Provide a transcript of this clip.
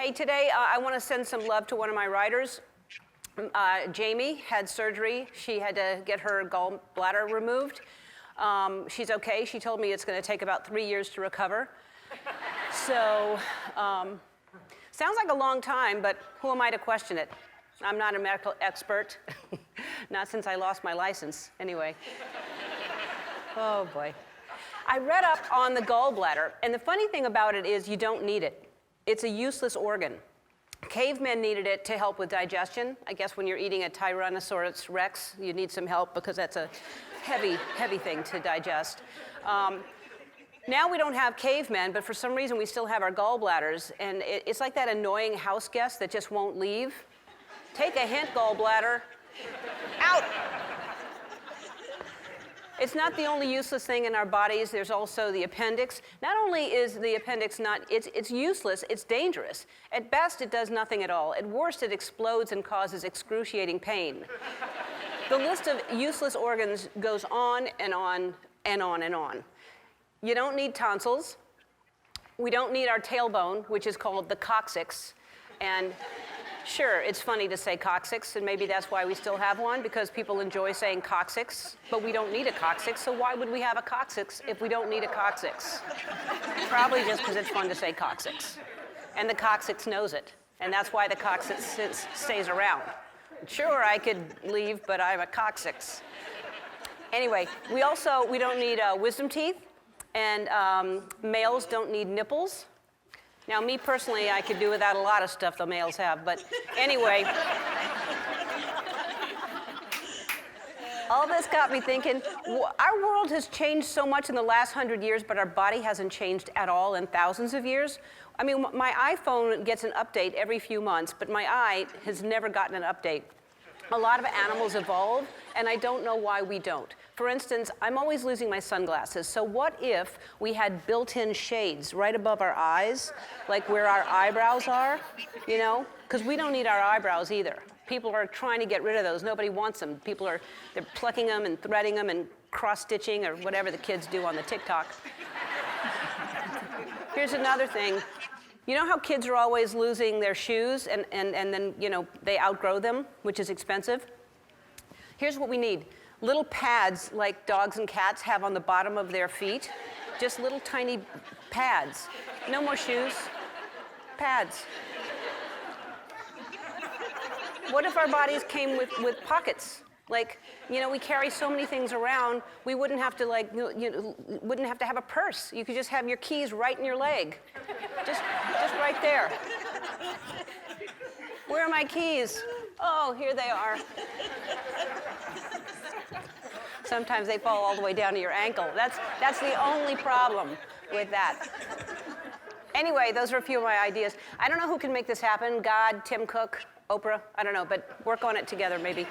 Hey, today I want to send some love to one of my writers. Jamie had surgery. She had to get her gallbladder removed. She's okay. She told me it's going to take about 3 years to recover. So, sounds like a long time, but who am I to question it? I'm not a medical expert. Not since I lost my license, anyway. Oh, boy. I read up on the gallbladder, and the funny thing about it is you don't need it. It's a useless organ. Cavemen needed it to help with digestion. I guess when you're eating a Tyrannosaurus Rex, you need some help because that's a heavy, heavy thing to digest. Now we don't have cavemen, but for some reason we still have our gallbladders, and it's like that annoying house guest that just won't leave. Take a hint, gallbladder. Out! It's not the only useless thing in our bodies. There's also the appendix. Not only is the appendix it's useless, it's dangerous. At best, it does nothing at all. At worst, it explodes and causes excruciating pain. The list of useless organs goes on and on and on and on. You don't need tonsils. We don't need our tailbone, which is called the coccyx. And sure, it's funny to say coccyx, and maybe that's why we still have one, because people enjoy saying coccyx, but we don't need a coccyx, so why would we have a coccyx if we don't need a coccyx? Probably just because it's fun to say coccyx. And the coccyx knows it, and that's why the coccyx stays around. Sure, I could leave, but I'm a coccyx. Anyway, we don't need wisdom teeth, and males don't need nipples. Now, me personally, I could do without a lot of stuff the males have, but anyway. All this got me thinking, our world has changed so much in the last 100 years, but our body hasn't changed at all in thousands of years. I mean, my iPhone gets an update every few months, but my eye has never gotten an update. A lot of animals evolve, and I don't know why we don't. For instance, I'm always losing my sunglasses, so what if we had built-in shades right above our eyes, like where our eyebrows are, you know? Because we don't need our eyebrows either. People are trying to get rid of those. Nobody wants them. They're plucking them and threading them and cross-stitching or whatever the kids do on the TikTok. Here's another thing. You know how kids are always losing their shoes and then, you know, they outgrow them, which is expensive? Here's what we need. Little pads like dogs and cats have on the bottom of their feet. Just little tiny pads. No more shoes. Pads. What if our bodies came with pockets? Like, you know, we carry so many things around, we wouldn't have to wouldn't have to have a purse. You could just have your keys right in your leg. Just right there. Where are my keys? Oh, here they are. Sometimes they fall all the way down to your ankle. That's the only problem with that. Anyway, those are a few of my ideas. I don't know who can make this happen. God, Tim Cook, Oprah, I don't know, but work on it together maybe.